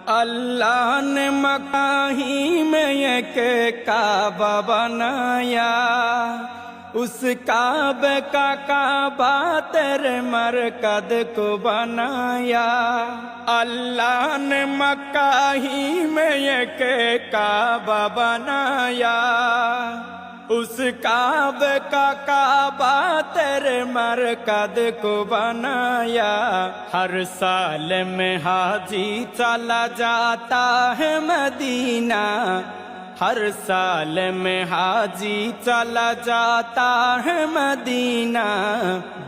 अल्लाह ने मक्का ही में एक काबा बनाया, उस काबे का काबा तेरे मरकद को बनाया। अल्लाह ने मक्का ही में एक काबा बनाया, उस काबे का काबा तेरे मरकद को बनाया। हर साल में हाजी चला जाता है मदीना, हर साल में हाजी चला जाता है मदीना।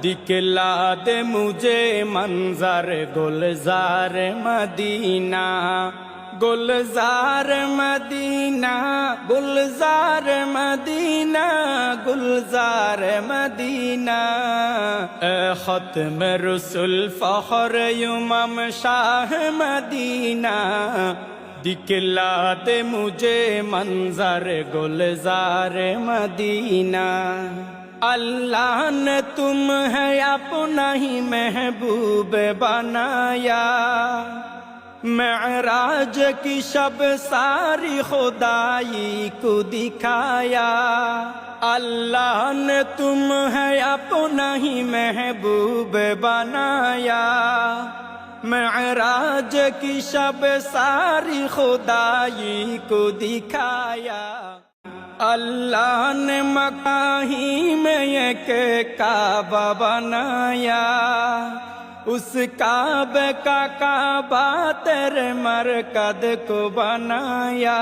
दिखला दे मुझे मंजर गुलजार मदीना, गुलजार मदीना, गुलजार मदीना, गुलजार मदीना। ख़त्म रसूल फ़ख्र इमाम शाह मदीना, दिखला दे मुझे मंजर गुलजार मदीना। अल्लाह ने तुम है अपना ही महबूब बनाया, मेराज की शब सारी खुदाई को दिखाया। अल्लाह ने तुम है अपना ही महबूब बनाया, मेराज की शब सारी खुदाई को दिखाया। अल्लाह ने मक्का ही में एक काबा बनाया, उस काबे का काबा तेरे मरकद को बनाया।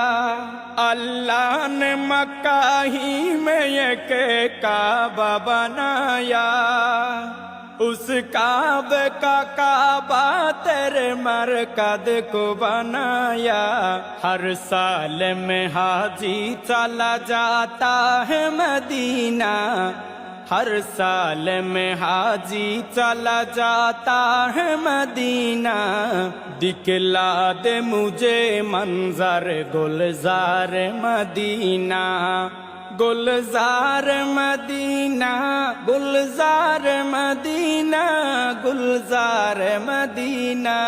अल्लाह ने मक्का ही में एक काबा बनाया, उस काबे का काबा तेरे मरकद को बनाया। हर साल में हाजी चला जाता है मदीना, हर साल में हाजी चला जाता है मदीना। दिखला दे मुझे मंजर गुलजार मदीना, गुलजार मदीना, गुलजार मदीना, गुलजार मदीना।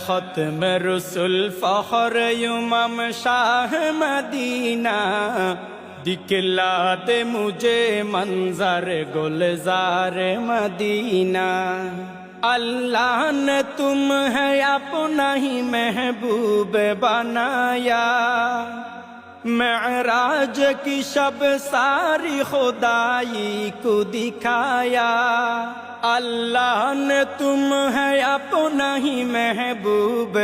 ख़त्म रसूल फ़ख्र इमाम शाह मदीना, दिखला दे मुझे मंजर गुलजार मदीना। अल्लाह ने तुम है अपना ही महबूब बनाया, मेराज की शब सारी खुदाई को दिखाया। अल्लाह ने तुम है अपना ही महबूब